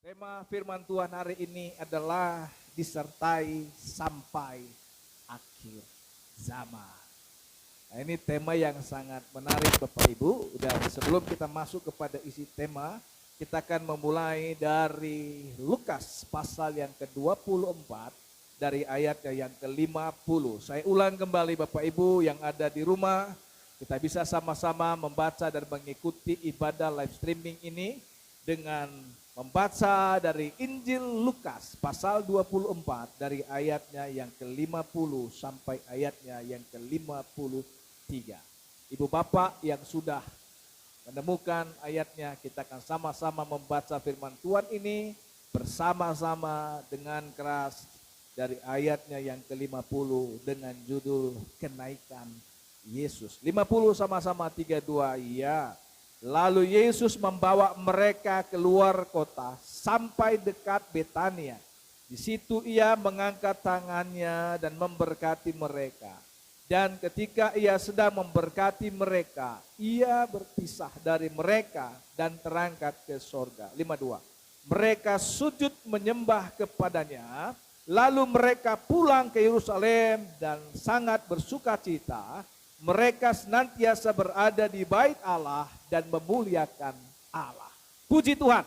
Tema firman Tuhan hari ini adalah disertai sampai akhir zaman. Nah, ini tema yang sangat menarik Bapak Ibu. Dan sebelum kita masuk kepada isi tema, kita akan memulai dari Lukas pasal yang ke-24 dari ayatnya yang ke-50. Saya ulang kembali Bapak Ibu yang ada di rumah, kita bisa sama-sama membaca dan mengikuti ibadah live streaming ini dengan membaca dari Injil Lukas pasal 24 dari ayatnya yang ke-50 sampai ayatnya yang ke-53. Ibu bapak yang sudah menemukan ayatnya, kita akan sama-sama membaca firman Tuhan ini bersama-sama dengan keras dari ayatnya yang ke-50 dengan judul Kenaikan Yesus. 50 sama-sama 32, ya. Lalu Yesus membawa mereka keluar kota sampai dekat Betania. Di situ ia mengangkat tangannya dan memberkati mereka. Dan ketika ia sedang memberkati mereka, ia berpisah dari mereka dan terangkat ke sorga. 52. Mereka sujud menyembah kepadanya, lalu mereka pulang ke Yerusalem dan sangat bersukacita. Mereka senantiasa berada di bait Allah dan memuliakan Allah. Puji Tuhan.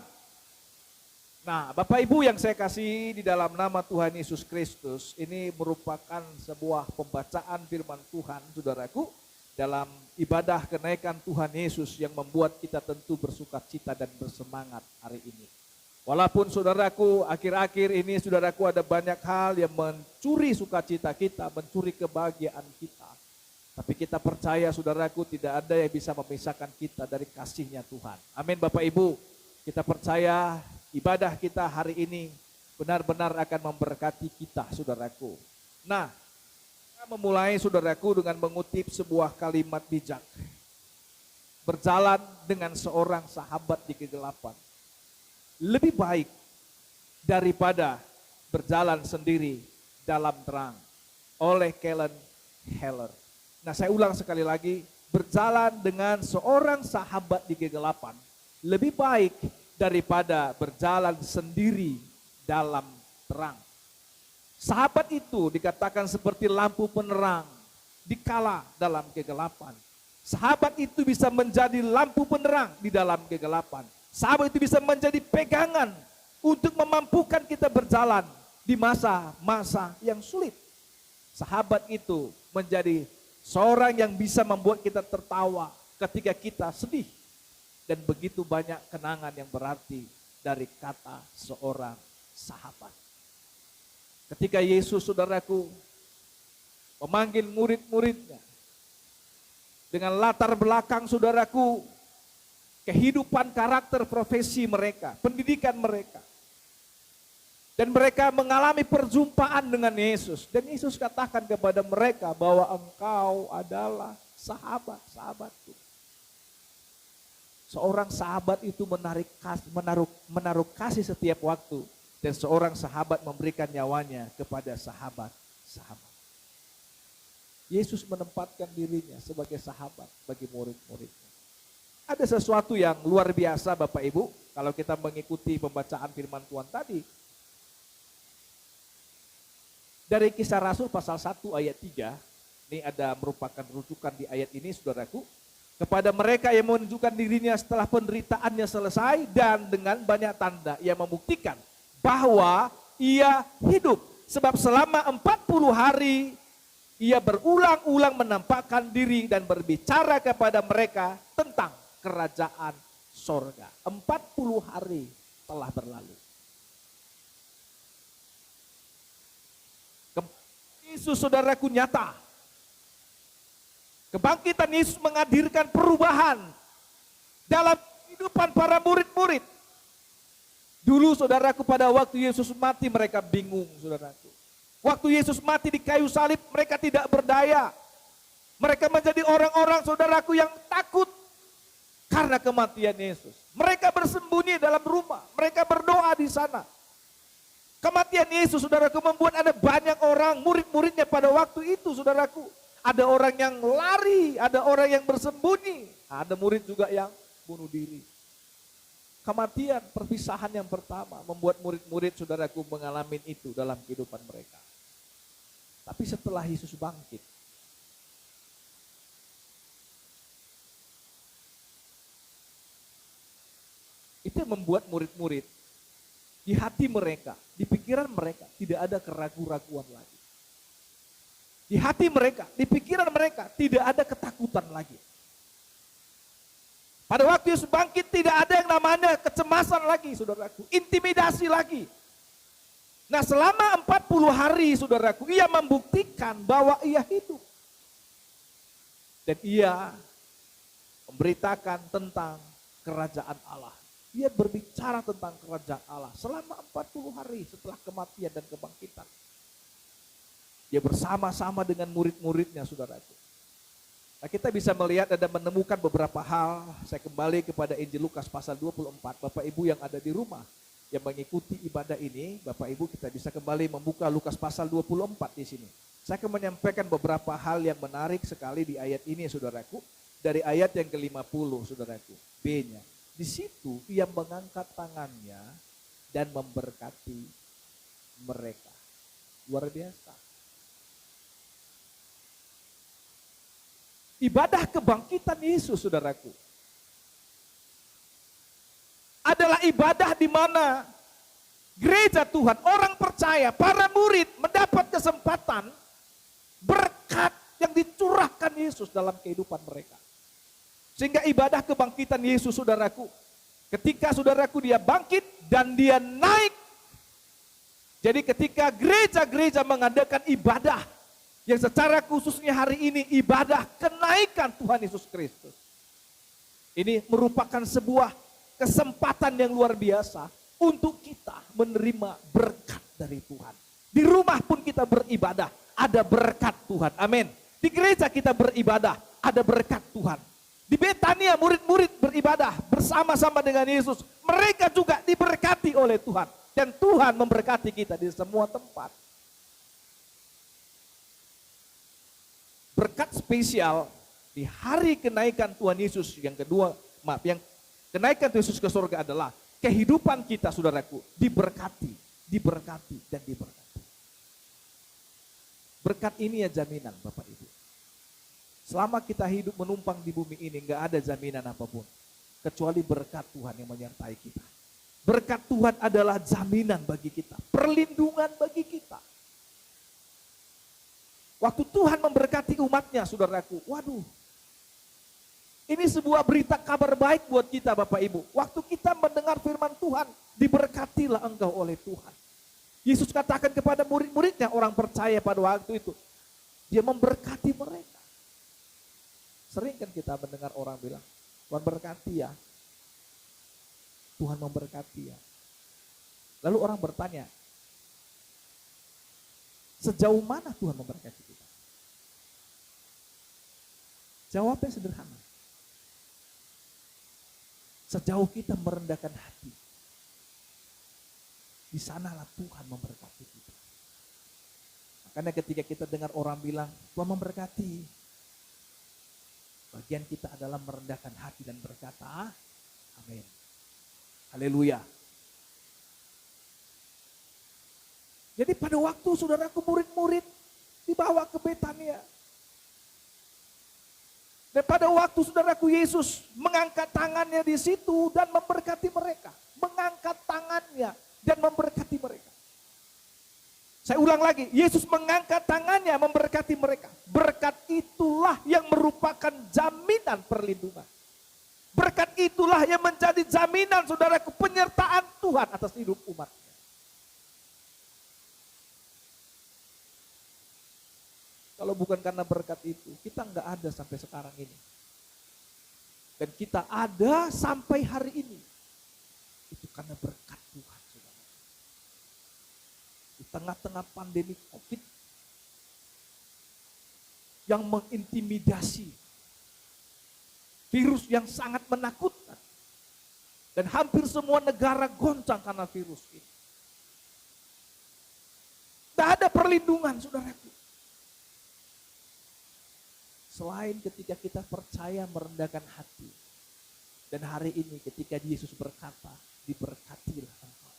Nah, Bapak Ibu yang saya kasih di dalam nama Tuhan Yesus Kristus, ini merupakan sebuah pembacaan firman Tuhan, saudaraku, dalam ibadah kenaikan Tuhan Yesus yang membuat kita tentu bersukacita dan bersemangat hari ini. Walaupun saudaraku, akhir-akhir ini saudaraku ada banyak hal yang mencuri sukacita kita, mencuri kebahagiaan kita. Tapi kita percaya saudaraku tidak ada yang bisa memisahkan kita dari kasih-Nya Tuhan. Amin Bapak Ibu. Kita percaya ibadah kita hari ini benar-benar akan memberkati kita saudaraku. Nah, kita memulai saudaraku dengan mengutip sebuah kalimat bijak. Berjalan dengan seorang sahabat di kegelapan lebih baik daripada berjalan sendiri dalam terang. Oleh Kellen Heller. Nah, saya ulang sekali lagi, berjalan dengan seorang sahabat di kegelapan lebih baik daripada berjalan sendiri dalam terang. Sahabat itu dikatakan seperti lampu penerang dikala dalam kegelapan. Sahabat itu bisa menjadi lampu penerang di dalam kegelapan. Sahabat itu bisa menjadi pegangan untuk memampukan kita berjalan di masa-masa yang sulit. Sahabat itu menjadi seorang yang bisa membuat kita tertawa ketika kita sedih. Dan begitu banyak kenangan yang berarti dari kata seorang sahabat. Ketika Yesus saudaraku memanggil murid-muridnya. Dengan latar belakang saudaraku, kehidupan karakter profesi mereka, pendidikan mereka. Dan mereka mengalami perjumpaan dengan Yesus. Dan Yesus katakan kepada mereka bahwa engkau adalah sahabat-sahabatku. Seorang sahabat itu menaruh kasih setiap waktu. Dan seorang sahabat memberikan nyawanya kepada sahabat-sahabat. Yesus menempatkan dirinya sebagai sahabat bagi murid-muridnya. Ada sesuatu yang luar biasa Bapak Ibu. Kalau kita mengikuti pembacaan firman Tuhan tadi. Dari Kisah Rasul pasal 1 ayat 3, ini ada merupakan rujukan di ayat ini saudaraku. Kepada mereka yang menunjukkan dirinya setelah penderitaannya selesai dan dengan banyak tanda yang membuktikan bahwa ia hidup. Sebab selama 40 hari ia berulang-ulang menampakkan diri dan berbicara kepada mereka tentang kerajaan sorga. 40 hari telah berlalu. Yesus saudaraku nyata. Kebangkitan Yesus menghadirkan perubahan dalam kehidupan para murid-murid. Dulu saudaraku pada waktu Yesus mati mereka bingung saudaraku. Waktu Yesus mati di kayu salib mereka tidak berdaya. Mereka menjadi orang-orang saudaraku yang takut karena kematian Yesus. Mereka bersembunyi dalam rumah, mereka berdoa di sana. Kematian Yesus, saudaraku, membuat ada banyak orang, murid-muridnya pada waktu itu, saudaraku. Ada orang yang lari, ada orang yang bersembunyi, ada murid juga yang bunuh diri. Kematian, perpisahan yang pertama membuat murid-murid saudaraku mengalami itu dalam kehidupan mereka. Tapi setelah Yesus bangkit, itu yang membuat murid-murid di hati mereka, di pikiran mereka tidak ada keraguan-raguan lagi. Di hati mereka, di pikiran mereka tidak ada ketakutan lagi. Pada waktu Yesus bangkit tidak ada yang namanya kecemasan lagi, saudaraku, intimidasi lagi. Nah, selama 40 hari, saudaraku, ia membuktikan bahwa ia hidup. Dan ia memberitakan tentang kerajaan Allah. Ia berbicara tentang kerajaan Allah selama 40 hari setelah kematian dan kebangkitan. Dia bersama-sama dengan murid-muridnya, saudaraku. Nah, kita bisa melihat dan menemukan beberapa hal. Saya kembali kepada Injil Lukas pasal 24. Bapak Ibu yang ada di rumah yang mengikuti ibadah ini, Bapak Ibu kita bisa kembali membuka Lukas pasal 24 di sini. Saya akan menyampaikan beberapa hal yang menarik sekali di ayat ini, saudaraku. Dari ayat yang ke-50, saudaraku. B-nya. Di situ ia mengangkat tangannya dan memberkati mereka. Luar biasa. Ibadah kebangkitan Yesus, saudaraku, adalah ibadah di mana gereja Tuhan, orang percaya, para murid mendapat kesempatan berkat yang dicurahkan Yesus dalam kehidupan mereka. Sehingga ibadah kebangkitan Yesus, saudaraku, ketika saudaraku dia bangkit dan dia naik. Jadi ketika gereja-gereja mengadakan ibadah yang secara khususnya hari ini ibadah kenaikan Tuhan Yesus Kristus. Ini merupakan sebuah kesempatan yang luar biasa untuk kita menerima berkat dari Tuhan. Di rumah pun kita beribadah, ada berkat Tuhan. Amin. Di gereja kita beribadah, ada berkat Tuhan. Di Betania murid-murid beribadah bersama-sama dengan Yesus. Mereka juga diberkati oleh Tuhan. Dan Tuhan memberkati kita di semua tempat. Berkat spesial di hari kenaikan Tuhan Yesus yang kedua, yang kenaikan Tuhan Yesus ke surga adalah kehidupan kita, saudaraku, diberkati, diberkati, dan diberkati. Berkat ini ya jaminan, Bapak Ibu. Selama kita hidup menumpang di bumi ini, nggak ada jaminan apapun, kecuali berkat Tuhan yang menyertai kita. Berkat Tuhan adalah jaminan bagi kita, perlindungan bagi kita. Waktu Tuhan memberkati umatnya, saudaraku, waduh, ini sebuah berita kabar baik buat kita, Bapak Ibu. Waktu kita mendengar firman Tuhan, diberkatilah engkau oleh Tuhan. Yesus katakan kepada murid-muridnya, orang percaya pada waktu itu, dia memberkati mereka. Sering kan kita mendengar orang bilang, Tuhan berkati ya, Tuhan memberkati ya. Lalu orang bertanya, sejauh mana Tuhan memberkati kita? Jawabnya sederhana. Sejauh kita merendahkan hati, di sanalah Tuhan memberkati kita. Makanya ketika kita dengar orang bilang, Tuhan memberkati, bagian kita adalah merendahkan hati dan berkata, amin. Haleluya. Jadi pada waktu saudaraku murid-murid dibawa ke Betania. Dan pada waktu saudaraku Yesus mengangkat tangannya di situ dan memberkati mereka. Mengangkat tangannya dan memberkati mereka. Saya ulang lagi, Yesus mengangkat tangannya memberkati mereka. Berkat itulah yang merupakan jaminan perlindungan. Berkat itulah yang menjadi jaminan saudaraku penyertaan Tuhan atas hidup umatnya. Kalau bukan karena berkat itu, kita nggak ada sampai sekarang ini. Dan kita ada sampai hari ini. Itu karena berkat Tuhan, saudara. Di tengah-tengah pandemi COVID yang mengintimidasi, virus yang sangat menakutkan, dan hampir semua negara goncang karena virus ini. Tidak ada perlindungan, saudaraku. Selain ketika kita percaya merendahkan hati Dan hari ini ketika Yesus berkata, diberkatilah engkau,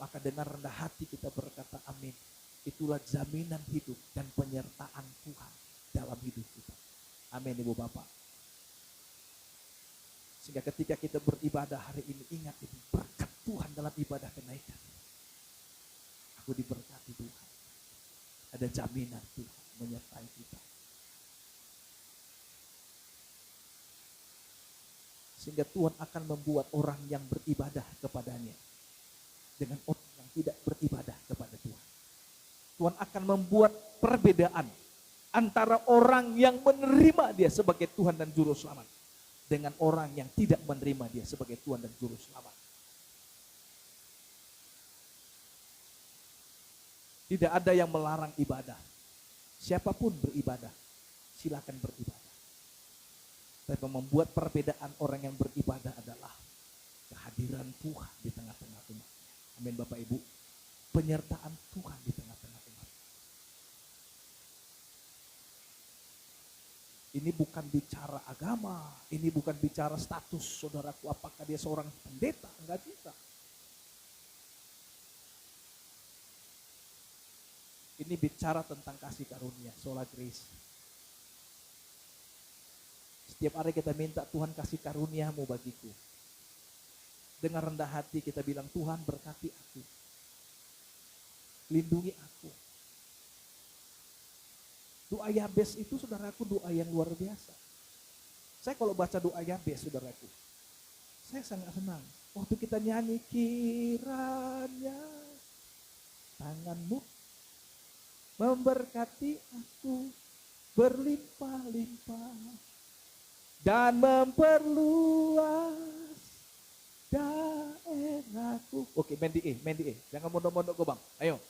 maka dengan rendah hati kita berkata amin. Itulah jaminan hidup dan penyertaan Tuhan dalam hidup kita. Amin Ibu Bapak. Sehingga ketika kita beribadah hari ini, ingat itu berkat Tuhan dalam ibadah kenaikan. Aku diberkati Tuhan. Ada jaminan Tuhan menyertai kita. Sehingga Tuhan akan membuat orang yang beribadah kepadanya dengan orang yang tidak beribadah kepada Tuhan. Tuhan akan membuat perbedaan antara orang yang menerima dia sebagai Tuhan dan Juru Selamat dengan orang yang tidak menerima dia sebagai Tuhan dan Juru Selamat. Tidak ada yang melarang ibadah. Siapapun beribadah, silakan beribadah. Tapi membuat perbedaan orang yang beribadah adalah kehadiran Tuhan di tengah-tengah umatnya. Amin Bapak Ibu. Penyertaan Tuhan di tengah-tengah umat. Ini bukan bicara agama, ini bukan bicara status saudaraku, apakah dia seorang pendeta, enggak bisa. Ini bicara tentang kasih karunia, sola grace. Setiap hari kita minta Tuhan kasih karuniamu bagiku. Dengan rendah hati kita bilang, Tuhan berkati aku. Lindungi aku. Doa Yabes itu saudaraku doa yang luar biasa. Saya kalau baca doa Yabes saudaraku, saya sangat senang. Waktu kita nyanyi, kiranya tanganmu memberkati aku berlimpah-limpah dan memperluas daerahku. Oke, main di E. Jangan mondok-mondok gue bang. Ayo,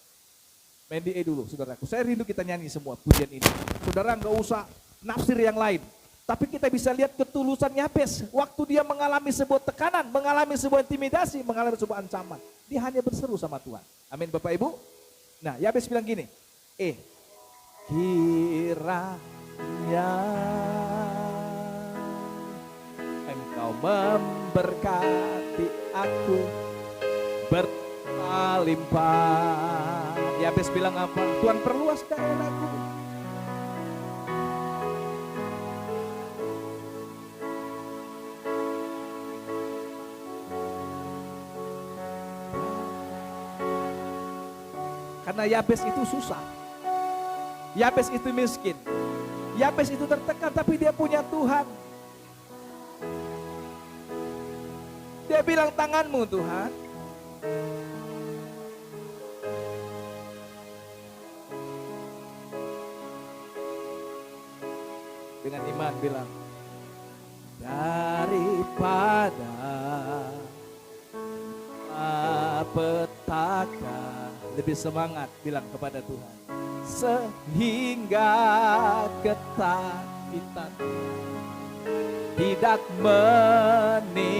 main di E dulu saudaraku. Saya rindu kita nyanyi semua pujian ini. Saudara nggak usah nafsir yang lain. Tapi kita bisa lihat ketulusan Yabes. Waktu dia mengalami sebuah tekanan, mengalami sebuah intimidasi, mengalami sebuah ancaman. Dia hanya berseru sama Tuhan. Amin Bapak Ibu. Nah Yabes bilang gini. Kiranya Engkau memberkati aku berlimpah. Yabes bilang apa? Tuhan perluas daerahku. Karena Yabes itu susah. Yabes itu miskin. Yabes itu tertekan, tapi dia punya Tuhan. Dia bilang tanganmu Tuhan. Dengan iman bilang, daripada petaka, lebih semangat bilang kepada Tuhan. Sehingga ketakutan tidak menimpa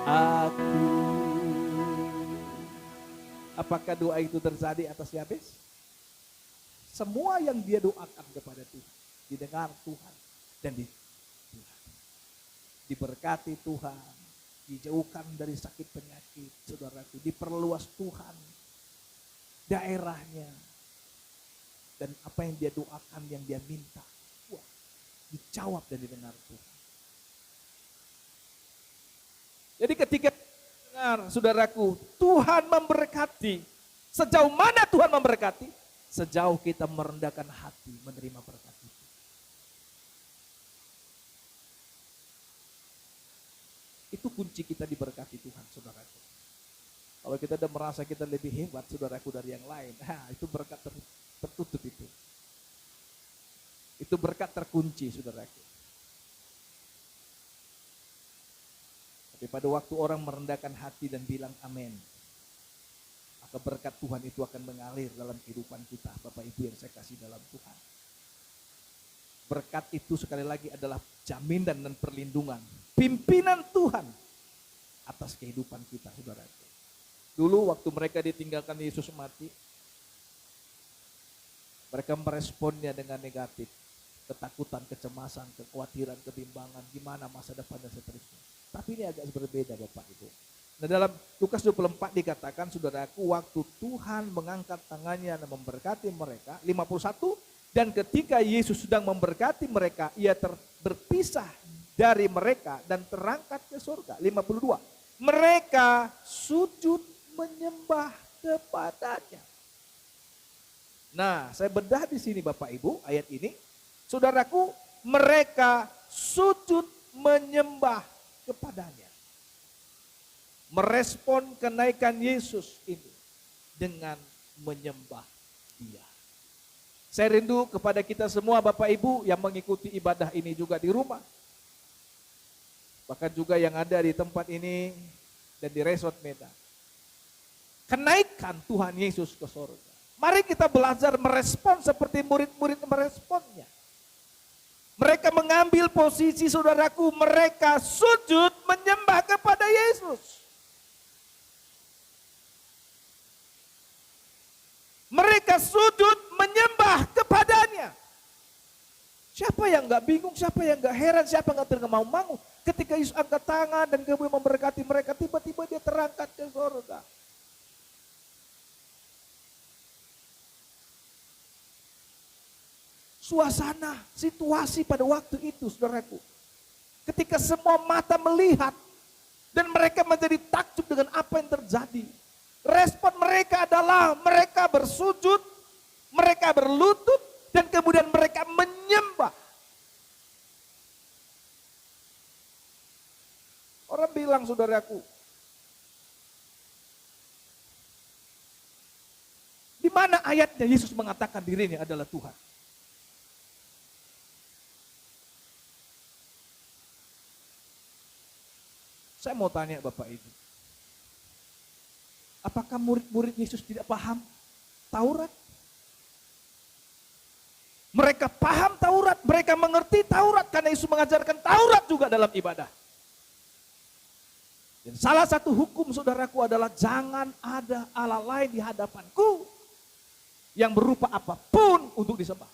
aku. Apakah doa itu terjadi atas Yabes? Semua yang dia doakan kepada Tuhan didengar Tuhan dan Tuhan diberkati Tuhan, dijauhkan dari sakit penyakit saudaraku, diperluas Tuhan daerahnya, dan apa yang dia doakan, yang dia minta, wah, dijawab dan didengar Tuhan. Jadi ketika dengar saudaraku, Tuhan memberkati, sejauh mana Tuhan memberkati? Sejauh kita merendahkan hati menerima berkat itu. Itu kunci kita diberkati Tuhan saudaraku. Kalau kita udah merasa kita lebih hebat saudaraku dari yang lain, itu berkat tertutup itu. Itu berkat terkunci saudaraku. Tapi pada waktu orang merendahkan hati dan bilang amin, maka berkat Tuhan itu akan mengalir dalam kehidupan kita, Bapak Ibu yang saya kasih dalam Tuhan. Berkat itu sekali lagi adalah jaminan dan perlindungan, pimpinan Tuhan atas kehidupan kita saudaraku. Dulu waktu mereka ditinggalkan Yesus mati, mereka meresponnya dengan negatif. ketakutan, kecemasan, kekhawatiran, kebimbangan, gimana masa depan dan seterusnya. Tapi ini agak berbeda Bapak Ibu. Nah dalam Lukas 24 dikatakan, saudaraku, waktu Tuhan mengangkat tangannya dan memberkati mereka, 51, dan ketika Yesus sedang memberkati mereka, ia berpisah dari mereka dan terangkat ke surga. 52, mereka sujud menyembah kepadanya. Nah, saya bedah di sini Bapak Ibu, ayat ini. Saudaraku, mereka sujud menyembah kepadanya. Merespon kenaikan Yesus ini dengan menyembah Dia. Saya rindu kepada kita semua Bapak Ibu yang mengikuti ibadah ini juga di rumah. Bahkan juga yang ada di tempat ini dan di Resort Medan. Kenaikan Tuhan Yesus ke surga. Mari kita belajar merespon seperti murid-murid meresponnya. Mereka mengambil posisi, saudaraku, mereka sujud menyembah kepada Yesus. Mereka sujud menyembah kepadanya. Siapa yang gak bingung, siapa yang gak heran, siapa yang gak termangu-mangu. Ketika Yesus angkat tangan dan kemudian memberkati mereka, tiba-tiba dia terangkat ke surga. Suasana, situasi pada waktu itu, saudaraku. Ketika semua mata melihat dan mereka menjadi takjub dengan apa yang terjadi. Respon mereka adalah mereka bersujud, mereka berlutut, dan kemudian mereka menyembah. Orang bilang, saudaraku, di mana ayatnya Yesus mengatakan dirinya adalah Tuhan? Saya mau tanya Bapak Ibu, apakah murid-murid Yesus tidak paham Taurat? Mereka paham Taurat, mereka mengerti Taurat karena Yesus mengajarkan Taurat juga dalam ibadah. Dan salah satu hukum, saudaraku, adalah jangan ada Allah lain di hadapanku yang berupa apapun untuk disembah.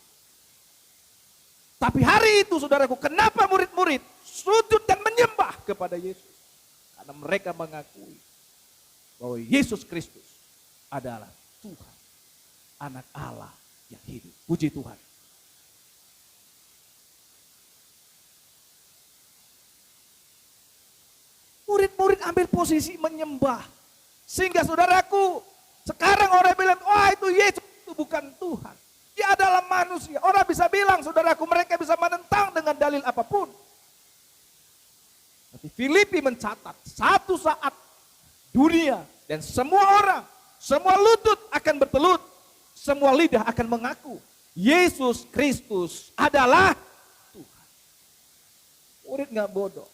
Tapi hari itu, saudaraku, kenapa murid-murid sujud dan menyembah kepada Yesus? Karena mereka mengakui bahwa Yesus Kristus adalah Tuhan, anak Allah yang hidup. Puji Tuhan. Murid-murid ambil posisi menyembah. Sehingga saudaraku, sekarang orang bilang, wah itu Yesus, itu bukan Tuhan. Dia adalah manusia. Orang bisa bilang, saudaraku, mereka bisa menentang dengan dalil apapun. Tapi Filipi mencatat, satu saat dunia dan semua orang, semua lutut akan bertelut, semua lidah akan mengaku, Yesus Kristus adalah Tuhan. Murid gak bodoh.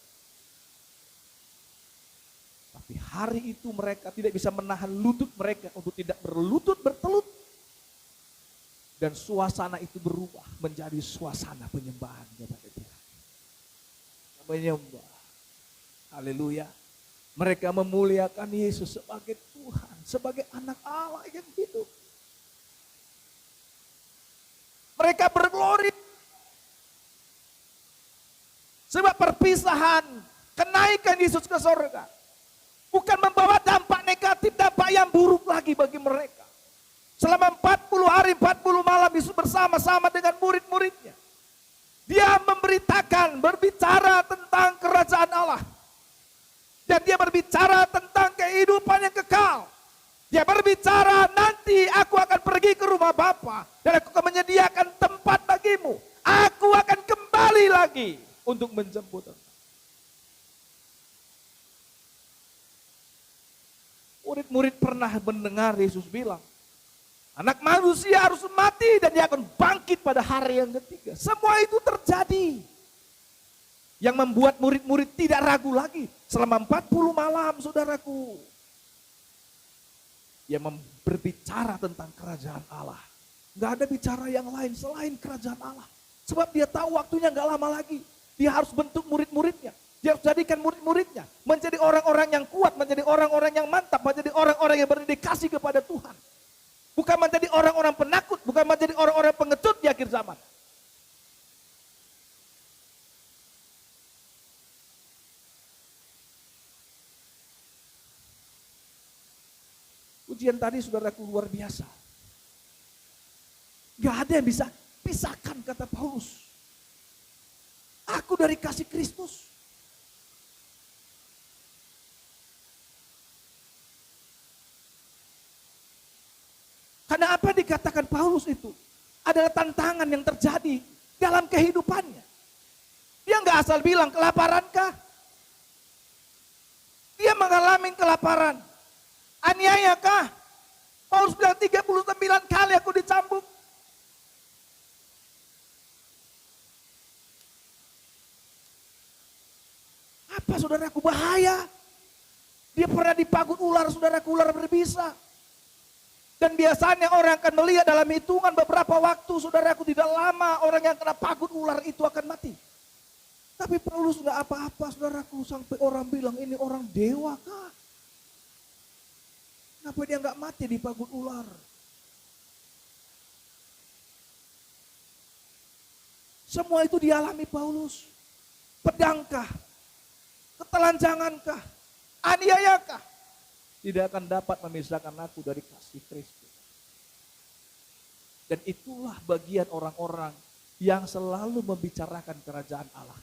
Tapi hari itu mereka tidak bisa menahan lutut mereka untuk tidak berlutut bertelut. Dan suasana itu berubah menjadi suasana penyembahan kepada Tuhan. Menyembah. Haleluya. Mereka memuliakan Yesus sebagai Tuhan, sebagai anak Allah yang hidup. Mereka berglori. Sebab perpisahan, kenaikan Yesus ke surga bukan membawa dampak negatif, dampak yang buruk lagi bagi mereka. Selama 40 hari, 40 malam Yesus bersama-sama dengan murid-muridnya. Dia memberitakan, berbicara tentang kerajaan Allah. Dan dia berbicara tentang kehidupan yang kekal. Dia berbicara, nanti aku akan pergi ke rumah Bapa dan aku akan menyediakan tempat bagimu. Aku akan kembali lagi untuk menjemput engkau. Murid-murid pernah mendengar Yesus bilang, anak manusia harus mati dan dia akan bangkit pada hari yang ketiga. Semua itu terjadi. Yang membuat murid-murid tidak ragu lagi. Selama 40 malam, saudaraku. Dia berbicara tentang kerajaan Allah. Gak ada bicara yang lain selain kerajaan Allah. Sebab dia tahu waktunya gak lama lagi. Dia harus bentuk murid-muridnya. Dia harus jadikan murid-muridnya menjadi orang-orang yang kuat, menjadi orang-orang yang mantap, menjadi orang-orang yang berdedikasi kepada Tuhan. Bukan menjadi orang-orang penakut, bukan menjadi orang-orang pengecut di akhir zaman. pujian tadi saudaraku luar biasa. Gak ada yang bisa pisahkan, kata Paulus. Aku dari kasih Kristus. Karena apa dikatakan Paulus itu adalah tantangan yang terjadi dalam kehidupannya. Dia nggak asal bilang kelaparankah? Dia mengalami kelaparan. Aniayakah? Paulus bilang 39 kali aku dicambuk. Apa saudaraku, bahaya. Dia pernah dipagut ular, saudaraku, ular berbisa. Dan biasanya orang akan melihat dalam hitungan beberapa waktu, saudaraku, tidak lama orang yang kena pagut ular itu akan mati. Tapi Paulus nggak apa-apa, saudaraku, sampai orang bilang ini orang dewa kah? Kenapa dia nggak mati di pagut ular? Semua itu dialami Paulus. Pedangkah? Ketelanjangankah? Aniayakah? Tidak akan dapat memisahkan aku dari kasih Kristus. Dan itulah bagian orang-orang yang selalu membicarakan kerajaan Allah.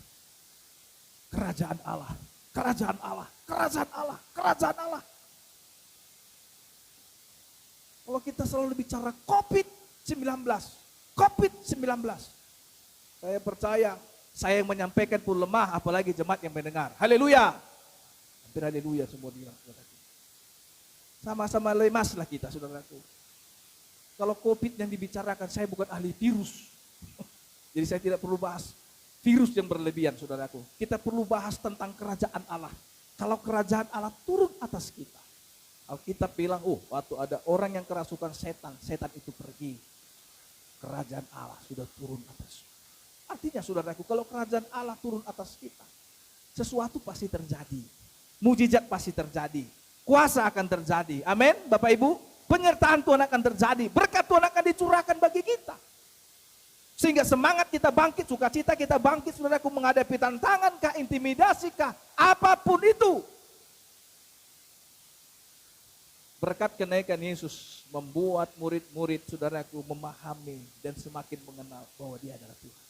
Kerajaan Allah, kerajaan Allah, kerajaan Allah, kerajaan Allah. Kalau kita selalu bicara COVID-19, COVID-19. Saya percaya, saya yang menyampaikan pun lemah, apalagi jemaat yang mendengar. Haleluya. Hampir haleluya semua bilang. Sama-sama lemaslah kita, saudaraku. Kalau COVID yang dibicarakan, saya bukan ahli virus. Jadi saya tidak perlu bahas virus yang berlebihan, saudaraku. Kita perlu bahas tentang kerajaan Allah. Kalau kerajaan Allah turun atas kita. Alkitab bilang, waktu ada orang yang kerasukan setan, setan itu pergi. Kerajaan Allah sudah turun atas. Artinya, saudaraku, kalau kerajaan Allah turun atas kita, sesuatu pasti terjadi. Mujizat pasti terjadi. Kuasa akan terjadi. Amin, Bapak Ibu. Penyertaan Tuhan akan terjadi. Berkat Tuhan akan dicurahkan bagi kita. Sehingga semangat kita bangkit, sukacita kita bangkit, saudaraku, menghadapi tantangan kah, intimidasi kah, apapun itu. Berkat kenaikan Yesus membuat murid-murid, saudaraku, memahami dan semakin mengenal bahwa Dia adalah Tuhan.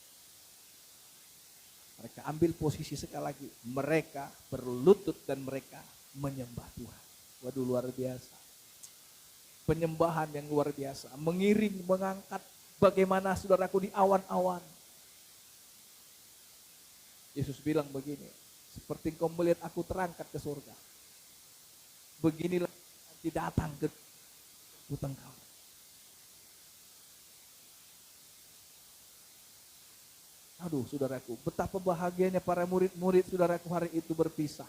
Mereka ambil posisi sekali lagi. Mereka berlutut dan mereka menyembah Tuhan. Waduh, luar biasa. Penyembahan yang luar biasa. Mengiring, mengangkat. Bagaimana, saudaraku, di awan-awan. Yesus bilang begini. Seperti kau melihat aku terangkat ke surga. Beginilah nanti datang ke engkau. Aduh, saudaraku, betapa bahagianya para murid-murid, saudaraku, hari itu berpisah.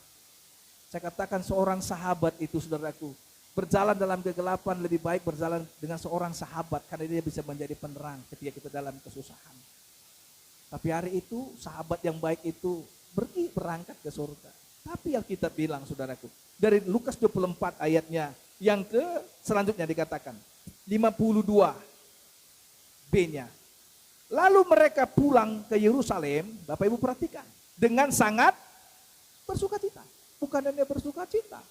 Saya katakan seorang sahabat itu, saudaraku, berjalan dalam kegelapan lebih baik berjalan dengan seorang sahabat, karena dia bisa menjadi penerang ketika kita dalam kesusahan. Tapi hari itu sahabat yang baik itu berangkat ke surga. Tapi yang kita bilang, saudaraku, dari Lukas 24 ayatnya yang selanjutnya dikatakan 52 B-nya. Lalu mereka pulang ke Yerusalem, Bapak Ibu perhatikan, dengan sangat bersukacita. Bukan hanya bersukacita,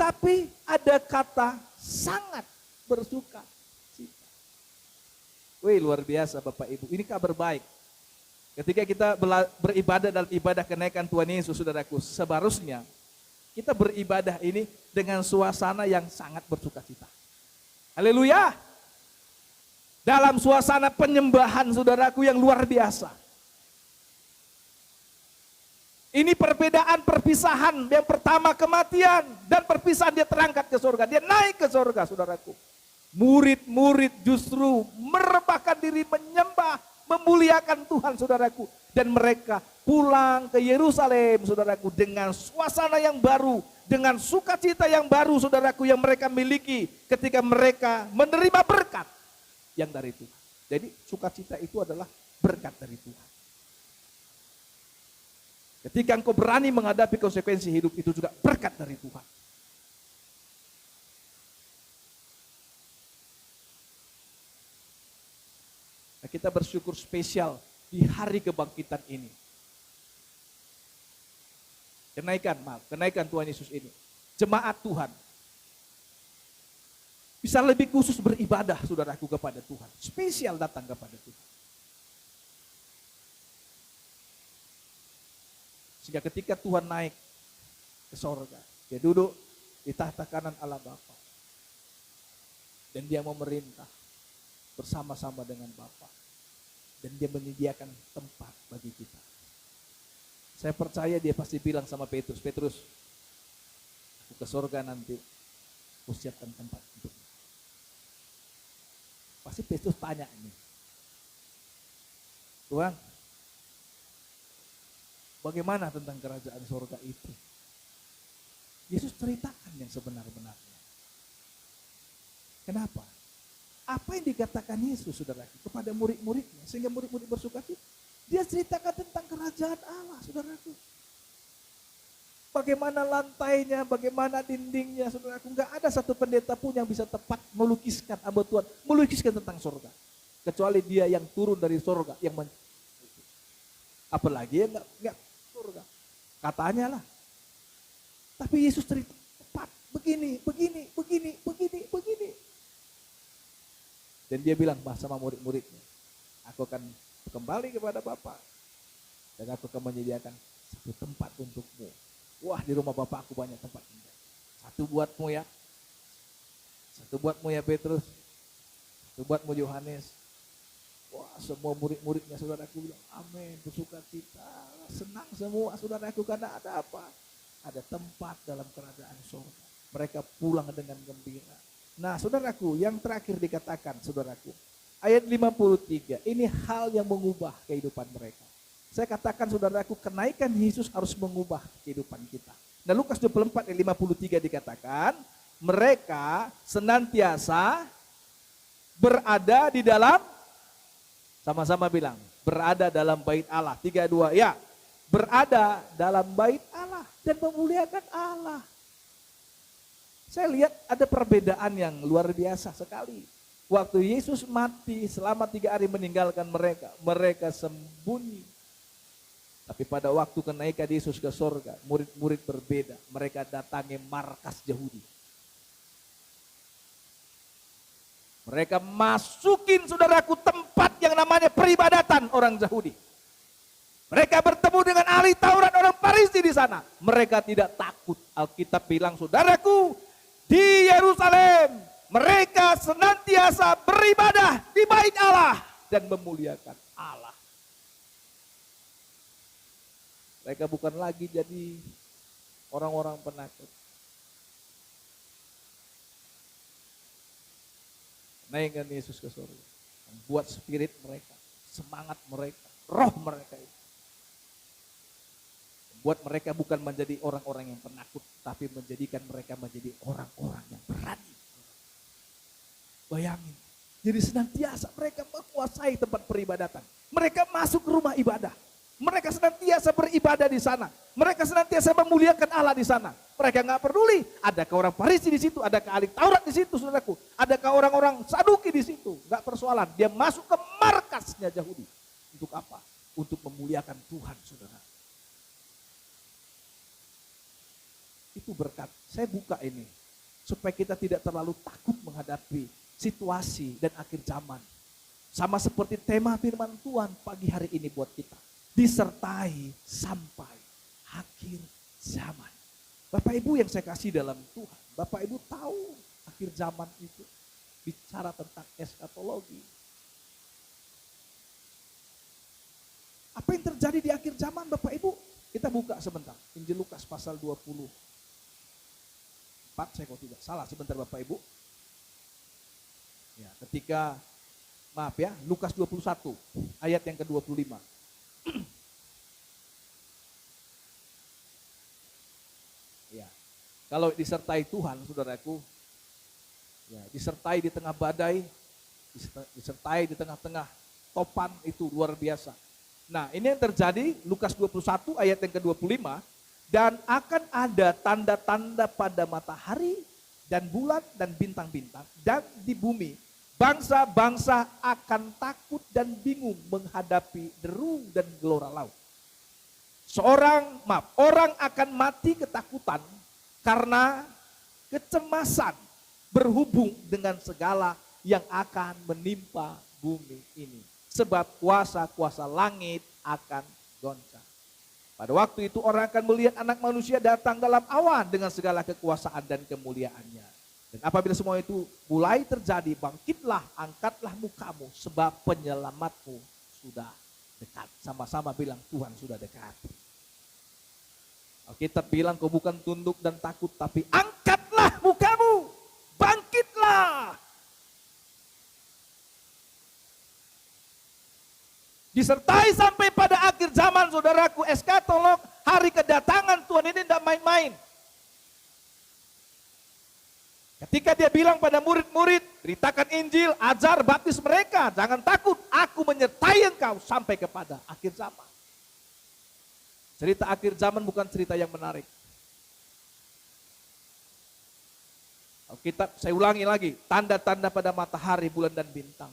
tapi ada kata sangat bersukacita. Wih, luar biasa Bapak Ibu, ini kabar baik. Ketika kita beribadah dalam ibadah kenaikan Tuhan Yesus, saudaraku, seharusnya kita beribadah ini dengan suasana yang sangat bersukacita. Haleluya. Dalam suasana penyembahan, saudaraku, yang luar biasa. Ini perbedaan perpisahan. Yang pertama kematian, dan perpisahan dia terangkat ke surga. Dia naik ke surga, saudaraku. Murid-murid justru merebahkan diri, menyembah, memuliakan Tuhan, saudaraku. Dan mereka pulang ke Yerusalem, saudaraku, dengan suasana yang baru, dengan sukacita yang baru, saudaraku, yang mereka miliki ketika mereka menerima berkat yang dari Tuhan. Jadi sukacita itu adalah berkat dari Tuhan. Ketika engkau berani menghadapi konsekuensi hidup, itu juga berkat dari Tuhan. Nah, kita bersyukur spesial di hari kebangkitan ini. Kenaikan Tuhan Yesus ini. Jemaat Tuhan. Bisa lebih khusus beribadah saudaraku kepada Tuhan. Spesial datang kepada Tuhan. Sehingga ketika Tuhan naik ke sorga, dia duduk di tahta kanan Allah Bapa. Dan dia memerintah bersama-sama dengan Bapa. Dan dia menyediakan tempat bagi kita. Saya percaya dia pasti bilang sama Petrus, Petrus, aku ke sorga nanti, aku siapkan tempat untukmu. Pasti Petrus tanya ini, Tuhan, bagaimana tentang kerajaan sorga itu? Yesus ceritakan yang sebenar-benarnya. Kenapa? Apa yang dikatakan Yesus, saudara, kepada murid-muridnya, sehingga murid-murid bersukacita? Dia ceritakan tentang kerajaan Allah, saudaraku. Bagaimana lantainya, bagaimana dindingnya, saudaraku. Enggak ada satu pendeta pun yang bisa tepat melukiskan hamba Tuhan, melukiskan tentang sorga. Kecuali dia yang turun dari sorga, yang apalagi yang enggak surga. Katanya lah. Tapi Yesus cerita tepat, begini. Dan dia bilang sama murid-muridnya, aku akan kembali kepada Bapa dan aku akan menyediakan satu tempat untukmu. Wah, di rumah Bapa aku banyak tempat tinggal. Satu buatmu ya. Satu buatmu ya Petrus. Satu buatmu Yohanes. Wah, semua murid-muridnya saudaraku bilang, amin, bersukacita, senang semua saudaraku karena ada apa? Ada tempat dalam kerajaan surga. Mereka pulang dengan gembira. Nah, saudaraku, yang terakhir dikatakan, saudaraku, ayat 53, ini hal yang mengubah kehidupan mereka. Saya katakan, saudaraku, kenaikan Yesus harus mengubah kehidupan kita. Nah, Lukas 24 ayat 53 dikatakan, mereka senantiasa berada di dalam, sama-sama bilang, berada dalam bait Allah. 3, 2, ya. Berada dalam bait Allah dan memuliakan Allah. Saya lihat ada perbedaan yang luar biasa sekali. Waktu Yesus mati selama 3 hari meninggalkan mereka, mereka sembunyi. Tapi pada waktu kenaikan Yesus ke sorga, murid-murid berbeda. Mereka datangi markas Yahudi. Mereka masukin saudaraku tempat yang namanya peribadatan orang Yahudi. Mereka bertemu dengan ahli Taurat orang Farisi di sana. Mereka tidak takut. Alkitab bilang, saudaraku, di Yerusalem mereka senantiasa beribadah di bait Allah dan memuliakan Allah. Mereka bukan lagi jadi orang-orang penakut. Naikkan Yesus ke surga, membuat spirit mereka, semangat mereka, roh mereka itu. Buat mereka bukan menjadi orang-orang yang penakut, tapi menjadikan mereka menjadi orang-orang yang berani. Bayangin, jadi senantiasa mereka menguasai tempat peribadatan. Mereka masuk ke rumah ibadah. Mereka senantiasa beribadah di sana. Mereka senantiasa memuliakan Allah di sana. Mereka nggak peduli, adakah orang Farisi di situ, adakah ahli Taurat di situ, saudaraku, adakah orang-orang Saduki di situ, nggak persoalan. Dia masuk ke markasnya Yahudi. Untuk apa? Untuk memuliakan Tuhan, saudara. Itu berkat. Saya buka ini supaya kita tidak terlalu takut menghadapi situasi dan akhir zaman. Sama seperti tema firman Tuhan pagi hari ini buat kita. Disertai sampai akhir zaman. Bapak Ibu yang saya kasih dalam Tuhan, Bapak Ibu tahu akhir zaman itu bicara tentang eskatologi. Apa yang terjadi di akhir zaman Bapak Ibu? Kita buka sebentar. Injil Lukas pasal 20. 4, saya kok tidak salah sebentar Bapak Ibu. Ya, ketika Lukas 21 ayat yang ke-25. Ya. Kalau disertai Tuhan, saudaraku, ya, disertai di tengah badai, disertai di tengah-tengah topan, itu luar biasa. Nah, ini yang terjadi Lukas 21 ayat yang ke-25. Dan akan ada tanda-tanda pada matahari dan bulan dan bintang-bintang. Dan di bumi bangsa-bangsa akan takut dan bingung menghadapi deru dan gelora laut. Orang akan mati ketakutan karena kecemasan berhubung dengan segala yang akan menimpa bumi ini. Sebab kuasa-kuasa langit akan goncang. Pada waktu itu orang akan melihat Anak Manusia datang dalam awan dengan segala kekuasaan dan kemuliaannya. Dan apabila semua itu mulai terjadi, bangkitlah, angkatlah mukamu, sebab penyelamatmu sudah dekat. Sama-sama bilang, Tuhan sudah dekat. Alkitab bilang, kau bukan tunduk dan takut, tapi angkatlah mukamu, bangkitlah. Disertai sampai pada akhir zaman, saudaraku, eskatolog, hari kedatangan Tuhan ini tidak main-main. Ketika dia bilang pada murid-murid, beritakan Injil, ajar, baptis mereka, jangan takut, aku menyertai engkau sampai kepada akhir zaman. Cerita akhir zaman bukan cerita yang menarik. Alkitab, saya ulangi lagi, tanda-tanda pada matahari, bulan dan bintang.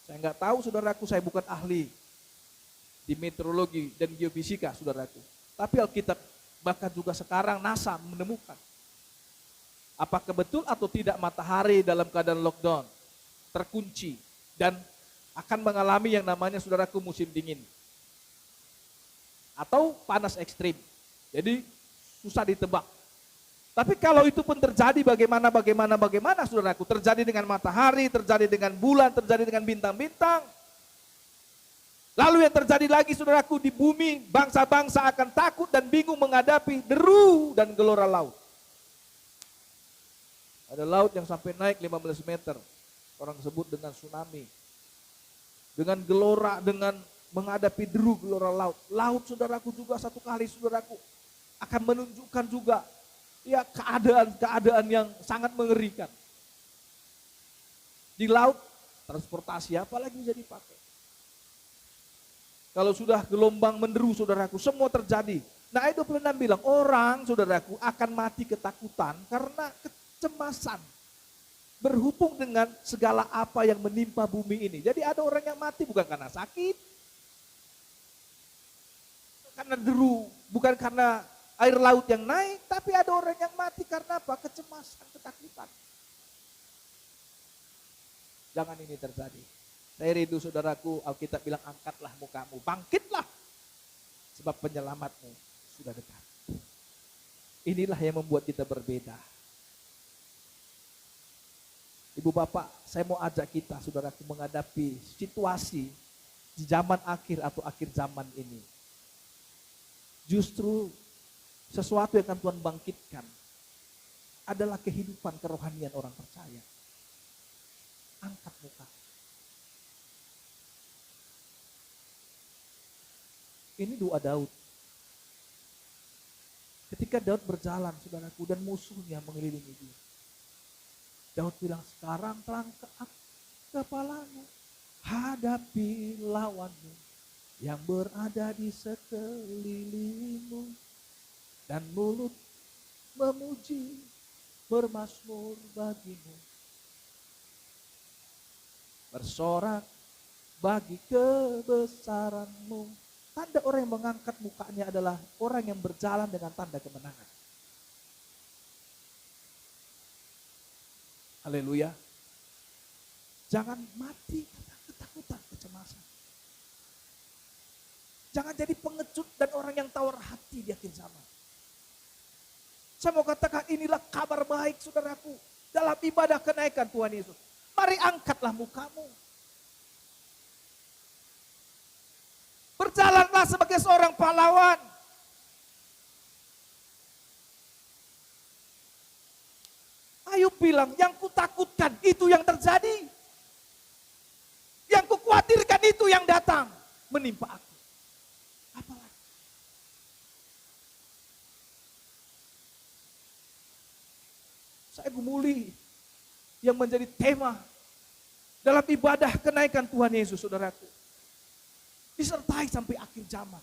Saya nggak tahu, saudaraku, saya bukan ahli di meteorologi dan geofisika, saudaraku. Tapi Alkitab, bahkan juga sekarang NASA menemukan apakah betul atau tidak matahari dalam keadaan lockdown, terkunci, dan akan mengalami yang namanya, saudaraku, musim dingin. Atau panas ekstrim. Jadi susah ditebak. Tapi kalau itu pun terjadi, bagaimana, saudaraku, terjadi dengan matahari, terjadi dengan bulan, terjadi dengan bintang-bintang. Lalu yang terjadi lagi, saudaraku, di bumi, bangsa-bangsa akan takut dan bingung menghadapi deru dan gelora laut. Ada laut yang sampai naik 15 meter. Orang sebut dengan tsunami. Dengan gelora, dengan menghadapi deru gelora laut. Laut, saudaraku, juga satu kali, saudaraku, akan menunjukkan juga ya keadaan yang sangat mengerikan. Di laut, transportasi apalagi bisa dipakai. Kalau sudah gelombang menderu, saudaraku, semua terjadi. Nah, ayat 26 bilang, orang, saudaraku, akan mati ketakutan karena kecemasan berhubung dengan segala apa yang menimpa bumi ini. Jadi ada orang yang mati bukan karena sakit, karena deru, bukan karena air laut yang naik, tapi ada orang yang mati karena apa? Kecemasan, ketakutan. Jangan ini terjadi. Saya rindu, saudaraku, Alkitab bilang, angkatlah mukamu, bangkitlah, sebab penyelamatmu sudah dekat. Inilah yang membuat kita berbeda. Ibu bapak, saya mau ajak kita, saudaraku, menghadapi situasi di zaman akhir atau akhir zaman ini. Justru sesuatu yang akan Tuhan bangkitkan adalah kehidupan kerohanian orang percaya. Angkat muka. Ini doa Daud. Ketika Daud berjalan, saudaraku, dan musuhnya mengelilingi dia. Daud bilang, sekarang terangkat kepalamu, hadapi lawanmu yang berada di sekelilingmu, dan mulut memuji, bermazmur bagimu, bersorak bagi kebesaranmu. Tanda orang yang mengangkat mukanya adalah orang yang berjalan dengan tanda kemenangan. Haleluya. Jangan mati karena ketakutan, kecemasan. Jangan jadi pengecut dan orang yang tawar hati di akhir zaman. Saya mau katakan, inilah kabar baik, saudaraku, dalam ibadah kenaikan Tuhan Yesus. Mari angkatlah mukamu. Berjalanlah sebagai seorang pahlawan. Ayub bilang, yang kutakutkan itu yang terjadi. Yang kukhawatirkan itu yang datang menimpa aku. Apalagi? Saya gumuli yang menjadi tema dalam ibadah kenaikan Tuhan Yesus, saudaraku. Disertai sampai akhir zaman.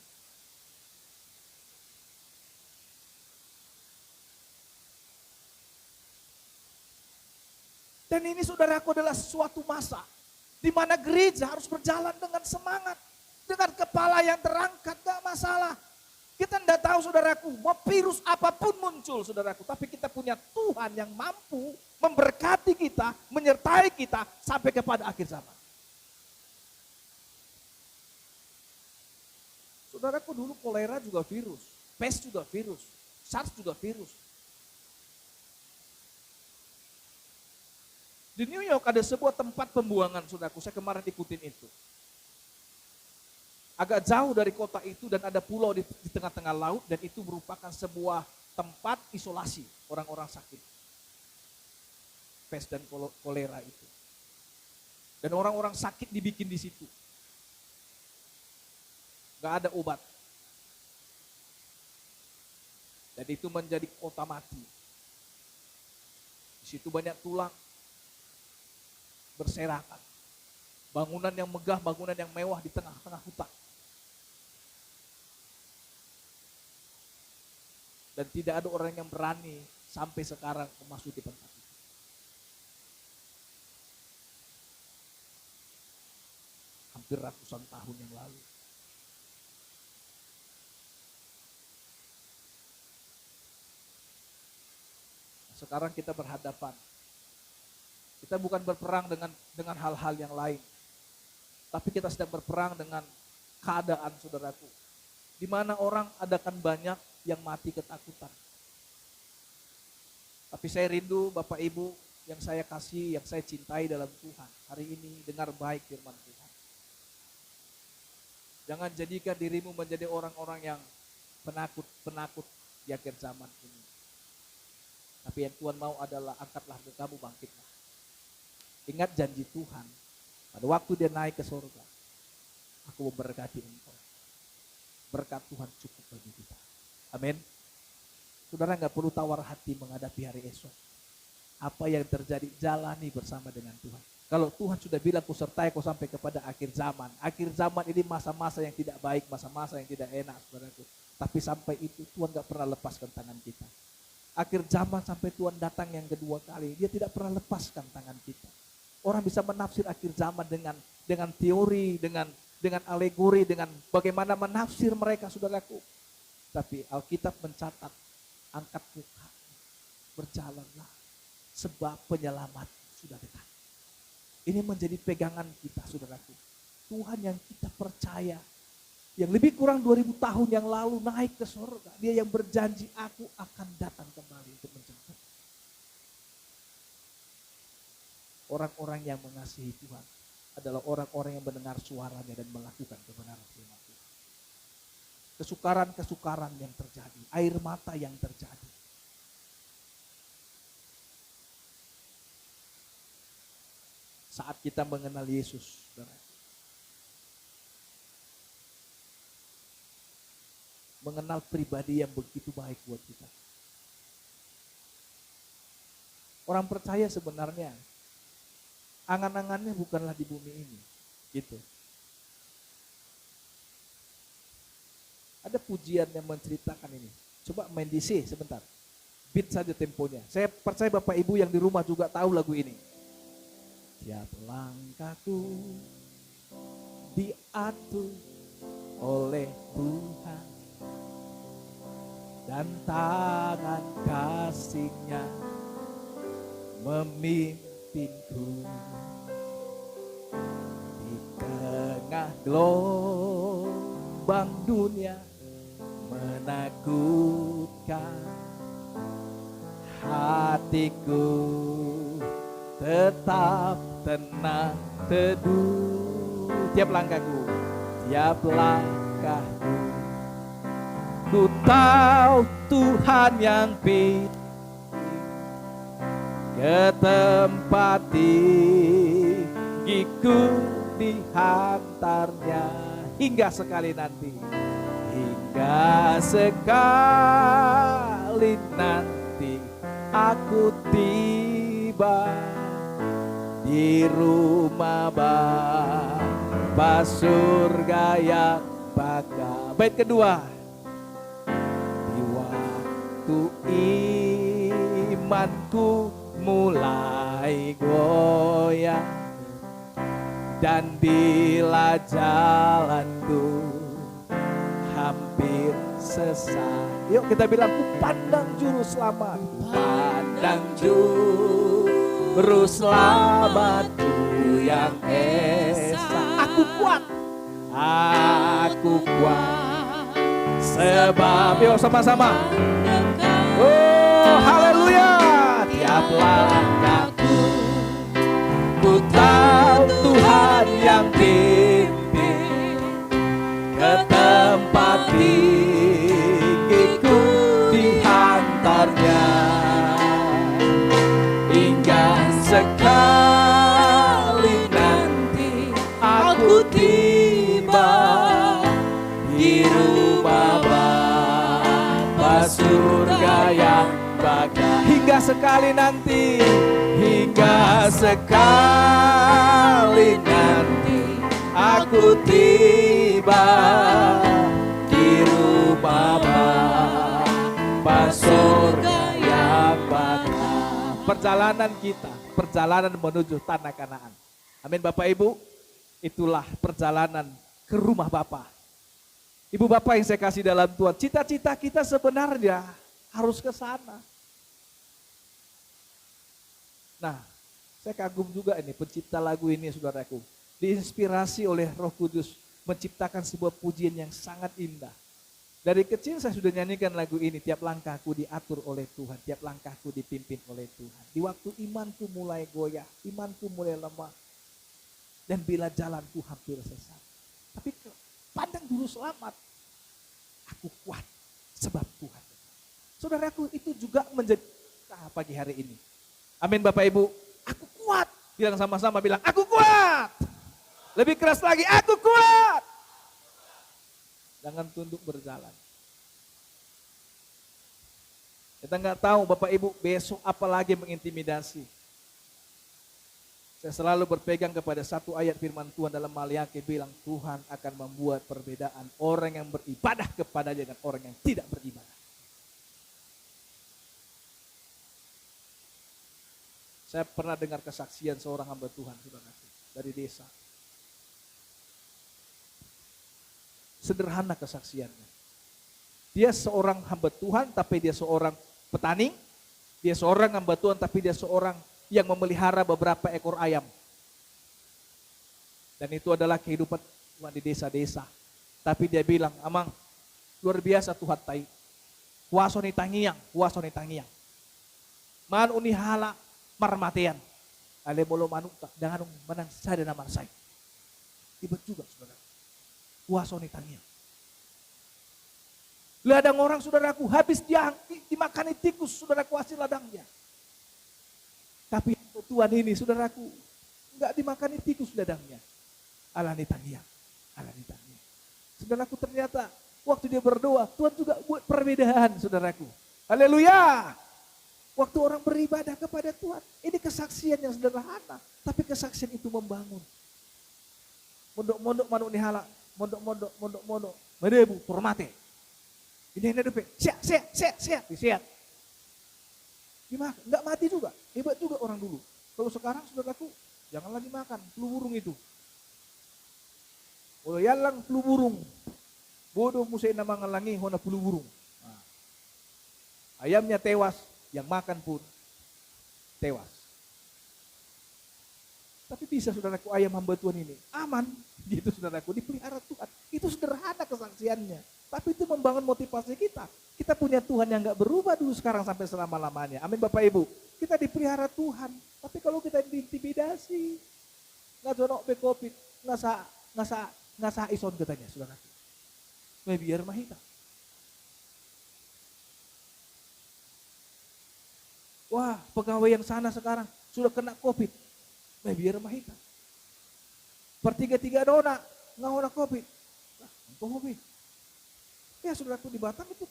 Dan ini, saudaraku, adalah suatu masa di mana gereja harus berjalan dengan semangat, dengan kepala yang terangkat, gak masalah. Kita tidak tahu, saudaraku, mau virus apapun muncul, saudaraku, tapi kita punya Tuhan yang mampu memberkati kita, menyertai kita sampai kepada akhir zaman. Saudaraku, dulu kolera juga virus, pes juga virus, SARS juga virus. Di New York ada sebuah tempat pembuangan, saudaraku, saya kemarin ikutin itu. Agak jauh dari kota itu dan ada pulau di tengah-tengah laut dan itu merupakan sebuah tempat isolasi orang-orang sakit. Pes dan kolera itu. Dan orang-orang sakit dibikin di situ. Gak ada obat. Dan itu menjadi kota mati. Di situ banyak tulang berserakan. Bangunan yang megah, bangunan yang mewah di tengah-tengah hutan. Dan tidak ada orang yang berani sampai sekarang memasuki tempat itu. Hampir ratusan tahun yang lalu. Sekarang kita berhadapan. Kita bukan berperang dengan hal-hal yang lain. Tapi kita sedang berperang dengan keadaan, saudaraku. Di mana orang adakan banyak yang mati ketakutan. Tapi saya rindu Bapak Ibu yang saya kasih, yang saya cintai dalam Tuhan. Hari ini dengar baik firman Tuhan. Jangan jadikan dirimu menjadi orang-orang yang penakut di akhir zaman ini. Tapi yang Tuhan mau adalah angkatlah mukamu, bangkitlah. Ingat janji Tuhan. Pada waktu dia naik ke surga, aku memberkati engkau. Berkat Tuhan cukup bagi kita. Amin. Saudara nggak perlu tawar hati menghadapi hari esok. Apa yang terjadi, jalani bersama dengan Tuhan. Kalau Tuhan sudah bilang kusertai kau sampai kepada akhir zaman. Akhir zaman ini masa-masa yang tidak baik, masa-masa yang tidak enak, saudaraku. Tapi sampai itu Tuhan nggak pernah lepaskan tangan kita. Akhir zaman sampai Tuhan datang yang kedua kali, dia tidak pernah lepaskan tangan kita. Orang bisa menafsir akhir zaman dengan teori, dengan alegori, dengan bagaimana menafsir mereka, saudaraku. Tapi Alkitab mencatat, angkat muka, berjalanlah, sebab penyelamat sudah dekat. Ini menjadi pegangan kita, saudaraku. Tuhan yang kita percaya, yang lebih kurang 2000 tahun yang lalu naik ke surga. Dia yang berjanji, aku akan datang kembali untuk menjemput. Orang-orang yang mengasihi Tuhan adalah orang-orang yang mendengar suaranya dan melakukan kebenaran firman Tuhan. Kesukaran-kesukaran yang terjadi, air mata yang terjadi. Saat kita mengenal Yesus, saudara, mengenal pribadi yang begitu baik buat kita. Orang percaya sebenarnya angan-angannya bukanlah di bumi ini, gitu. Ada pujian yang menceritakan ini. Coba main di C sebentar. Beat saja temponya. Saya percaya Bapak Ibu yang di rumah juga tahu lagu ini. Tiap langkahku diatur oleh Tuhan dan tangan kasih-Nya memimpinku di tengah gelombang dunia menakutkan. Hatiku tetap tenang teduh. Tiap langkahku, tiap langkahku, ku tahu Tuhan yang pilih ke tempat tinggiku dihantarnya hingga sekali nanti. Hingga sekali nanti aku tiba di rumah Bapa surga yang bakal. Bait kedua. Di waktu imanku mulai goyang dan bila jalanku hampir sesat. Yuk kita bilang, ku pandang juru selamat, ku pandang juru Juru selamatku yang esa. Aku kuat. Aku kuat. Sebab, yuk sama-sama. Oh, haleluya. Tiap langkahku, ku tahu Tuhan yang pimpin ke tempat tinggiku dihantarnya, hingga sekali nanti aku tiba di rumah Bapa surga yang bagai. Hingga sekali nanti, hingga sekali nanti aku tiba di rumah Bapa surga yang bagai. Perjalanan kita, perjalanan menuju tanah Kanaan. Amin Bapak Ibu, itulah perjalanan ke rumah Bapa. Ibu Bapak yang saya kasih dalam Tuhan, cita-cita kita sebenarnya harus ke sana. Nah, saya kagum juga ini pencipta lagu ini saudaraku. Diinspirasi oleh Roh Kudus menciptakan sebuah pujian yang sangat indah. Dari kecil saya sudah nyanyikan lagu ini, tiap langkahku diatur oleh Tuhan, tiap langkahku dipimpin oleh Tuhan. Di waktu imanku mulai goyah, imanku mulai lemah. Dan bila jalanku hampir sesat. Tapi pandang dulu selamat, aku kuat sebab Tuhan. Saudaraku, itu juga menjadi pagi hari ini. Amin Bapak Ibu, aku kuat. Bilang sama-sama, bilang aku kuat. Lebih keras lagi, aku kuat. Jangan tunduk berjalan. Kita nggak tahu Bapak Ibu besok apa lagi mengintimidasi. Saya selalu berpegang kepada satu ayat firman Tuhan dalam Maliaki bilang Tuhan akan membuat perbedaan orang yang beribadah kepadanya dengan orang yang tidak beribadah. Saya pernah dengar kesaksian seorang hamba Tuhan dari desa. Sederhana kesaksiannya. Dia seorang hamba Tuhan tapi dia seorang petani. Dia seorang hamba Tuhan tapi dia seorang yang memelihara beberapa ekor ayam. Dan itu adalah kehidupan Tuhan di desa-desa. Tapi dia bilang, amang luar biasa Tuhan tai. Kuasoni tangiang. Man unihala marmatean. Ale bolo manuk tak dengan menang saya dan amar saya. Ibat juga saudara. Kuasoni tangiang. Ladang orang saudaraku habis dia dimakani tikus saudaraku hasil ladangnya. Tapi Tuhan ini saudaraku enggak dimakani tikus ladangnya. Alani tangiang. Saudaraku ternyata waktu dia berdoa Tuhan juga buat perbedaan saudaraku. Haleluya. Waktu orang beribadah kepada Tuhan. Ini kesaksian yang sederhana. Tapi kesaksian itu membangun. Mondok-mondok manuk nihala. Mondok-mondok. Medebu, hormate. Ini depe. Siap. Gimana? Enggak mati juga. Hebat juga orang dulu. Kalau sekarang saudaraku, jangan lagi makan flu burung itu. Oh yalang flu burung. Bodoh musai nama ngalangi hona flu burung. Nah. Ayamnya tewas, yang makan pun tewas. Tapi bisa saudaraku ayam hamba Tuhan ini aman gitu saudaraku, dipelihara Tuhan. Itu sederhana kesaksiannya. Tapi itu membangun motivasi kita. Kita punya Tuhan yang gak berubah dulu sekarang sampai selama-lamanya. Amin Bapak Ibu. Kita dipelihara Tuhan. Tapi kalau kita diintimidasi, gak jonok be covid, nggak sa ison katanya saudaraku. Biar mahita. Wah pegawai yang sana sekarang sudah kena covid. Biar mahita. Pertiga-tiga dona ngahona covid. Covid. Ya saudaraku di Batam itu.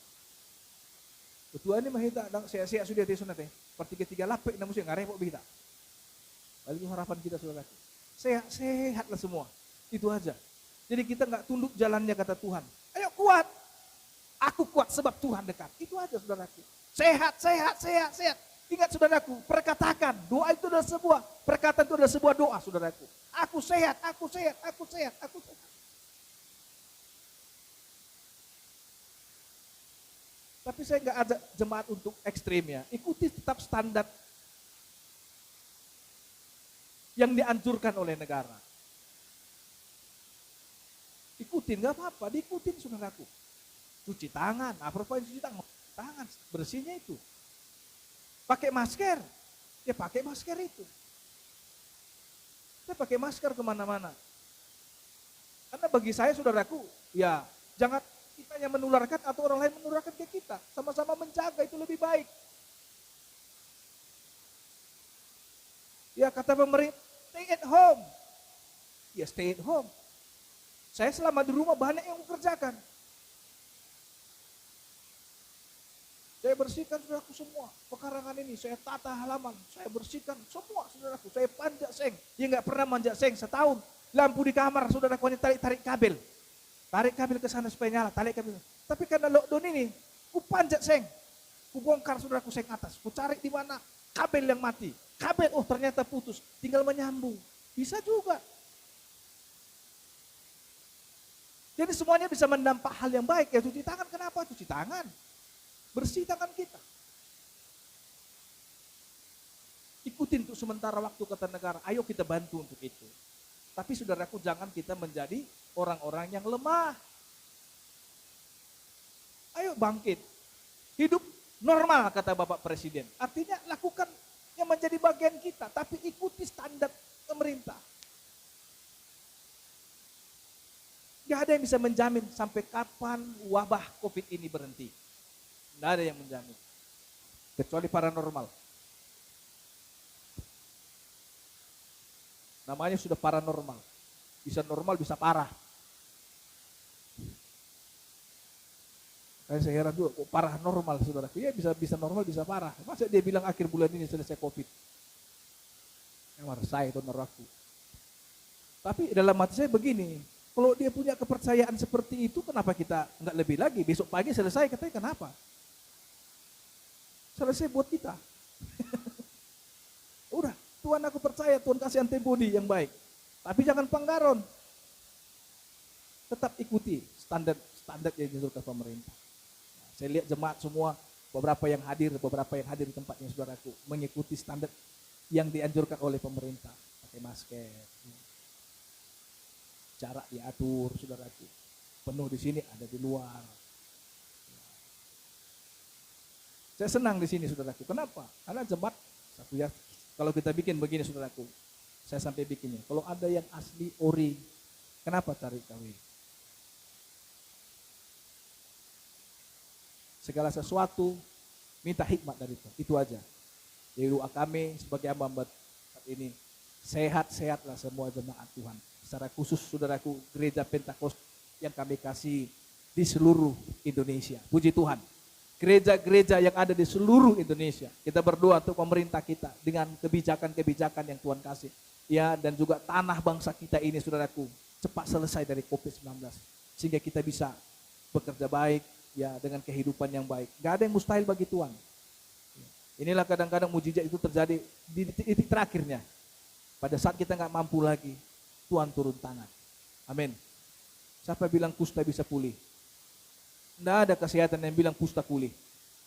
Ketua ini mahita dan saya sudah di sana teh. Pertiga-tiga lapik namun saya ngarep kita. Lalu harapan kita saudaraku. Sehatlah semua. Itu aja. Jadi kita nggak tunduk jalannya kata Tuhan. Ayo kuat. Aku kuat sebab Tuhan dekat. Itu aja saudaraku. Sehat. Ingat saudaraku, perkatakan doa itu adalah sebuah perkataan itu adalah sebuah doa saudaraku. Aku sehat. Tapi saya nggak ada jemaat untuk ekstrim ya. Ikuti tetap standar yang dianjurkan oleh negara. Ikutin, gak apa-apa, diikutin saudaraku. Cuci tangan, apa cuci tangan, bersihnya itu. Pakai masker, ya pakai masker itu. Saya pakai masker kemana-mana. Karena bagi saya saudaraku, ya jangan kita yang menularkan atau orang lain menularkan ke kita. Sama-sama menjaga itu lebih baik. Ya kata pemerintah, stay at home. Ya stay at home. Saya selama di rumah banyak yang mengerjakan. Saya bersihkan saudaraku semua. Pekarangan ini saya tata halaman. Saya bersihkan semua saudaraku. Saya panjat seng. Ya nggak pernah manjat seng setahun. Lampu di kamar saudaraku hanya tarik kabel. Tarik kabel ke sana supaya nyala. Tarik kabel. Tapi karena lockdown ini, ku panjat seng. Ku bongkar saudaraku seng atas. Ku cari di mana kabel yang mati. Kabel, oh ternyata putus. Tinggal menyambung. Bisa juga. Jadi semuanya bisa mendampak hal yang baik. Ya cuci tangan, kenapa? Cuci tangan. Bersih tangan kita. Ikutin untuk sementara waktu kata negara. Ayo kita bantu untuk itu. Tapi saudaraku jangan kita menjadi orang-orang yang lemah. Ayo bangkit. Hidup normal kata Bapak Presiden. Artinya lakukan yang menjadi bagian kita. Tapi ikuti standar pemerintah. Gak ada yang bisa menjamin sampai kapan wabah COVID ini berhenti. Gak ada yang menjamin. Kecuali paranormal. Namanya sudah paranormal. Bisa normal, bisa parah. Saya heran juga, kok parah normal saudara. Ya bisa normal, bisa parah. Masa dia bilang akhir bulan ini selesai COVID. Yang saya itu neraku. Tapi dalam hati saya begini, kalau dia punya kepercayaan seperti itu, kenapa kita nggak lebih lagi? Besok pagi selesai, katanya kenapa? Selesai buat kita. Udah, Tuhan aku percaya, Tuhan kasih antibody yang baik. Tapi jangan panggaron. Tetap ikuti standar yang diaturkan pemerintah. Saya lihat jemaat semua, beberapa yang hadir di tempatnya saudaraku, mengikuti standar yang dianjurkan oleh pemerintah. Pakai masker. Jarak diatur, saudaraku. Penuh di sini, ada di luar. Saya senang di sini, saudaraku. Kenapa? Karena jemaat satu ya. Kalau kita bikin begini, saudaraku. Saya sampai bikinnya. Kalau ada yang asli ori, kenapa cari kawin? Segala sesuatu minta hikmat dari Tuhan. Itu aja. Jadi doa kami sebagai hamba saat ini, sehat-sehatlah semua jemaat Tuhan. Secara khusus saudaraku gereja Pentakosta yang kami kasih di seluruh Indonesia. Puji Tuhan. Gereja-gereja yang ada di seluruh Indonesia. Kita berdoa untuk pemerintah kita dengan kebijakan-kebijakan yang Tuhan kasih. Ya, dan juga tanah bangsa kita ini saudaraku cepat selesai dari COVID-19. Sehingga kita bisa bekerja baik ya dengan kehidupan yang baik. Gak ada yang mustahil bagi Tuhan. Inilah kadang-kadang mujizat itu terjadi di titik terakhirnya. Pada saat kita gak mampu lagi, Tuhan turun tangan. Amin. Siapa bilang kusta bisa pulih? Tidak ada kesehatan yang bilang kusta pulih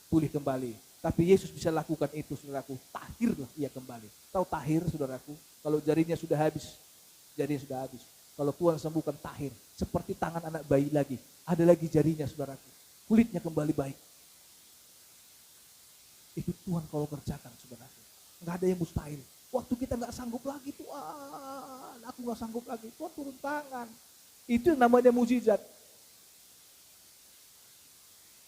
kembali. Tapi Yesus bisa lakukan itu, saudaraku. Tahirlah ia kembali. Tahu tahir, saudaraku? Kalau jarinya sudah habis, jarinya sudah habis. Kalau Tuhan sembuhkan tahir, seperti tangan anak bayi lagi. Ada lagi jarinya, saudaraku. Kulitnya kembali baik. Itu Tuhan kalau kerjakan, saudaraku. Nggak ada yang mustahil. Waktu kita nggak sanggup lagi, Tuhan, aku nggak sanggup lagi. Tuhan turun tangan. Itu namanya mujizat.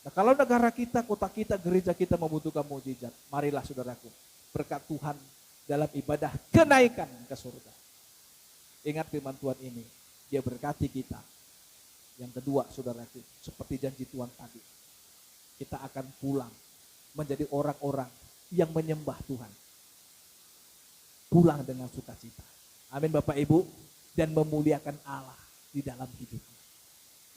Nah, kalau negara kita, kota kita, gereja kita membutuhkan mujizat, marilah saudaraku, berkat Tuhan dalam ibadah kenaikan ke surga. Ingat firman Tuhan ini, Dia berkati kita. Yang kedua, saudaraku, seperti janji Tuhan tadi, kita akan pulang menjadi orang-orang yang menyembah Tuhan. Pulang dengan sukacita. Amin Bapak Ibu, dan memuliakan Allah di dalam hidupnya.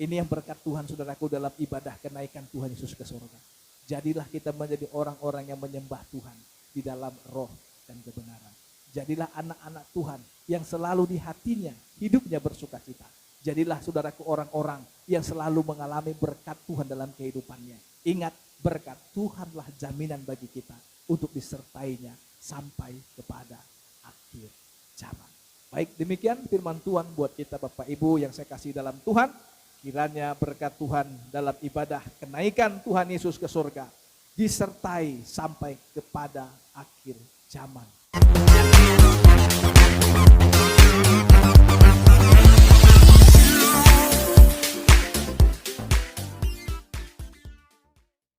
Ini yang berkat Tuhan saudaraku dalam ibadah kenaikan Tuhan Yesus ke surga. Jadilah kita menjadi orang-orang yang menyembah Tuhan di dalam roh dan kebenaran. Jadilah anak-anak Tuhan yang selalu di hatinya hidupnya bersukacita. Jadilah saudaraku orang-orang yang selalu mengalami berkat Tuhan dalam kehidupannya. Ingat, berkat Tuhanlah jaminan bagi kita untuk disertainya sampai kepada akhir zaman. Baik, demikian firman Tuhan buat kita Bapak Ibu yang saya kasih dalam Tuhan. Kiranya berkat Tuhan dalam ibadah kenaikan Tuhan Yesus ke surga disertai sampai kepada akhir zaman.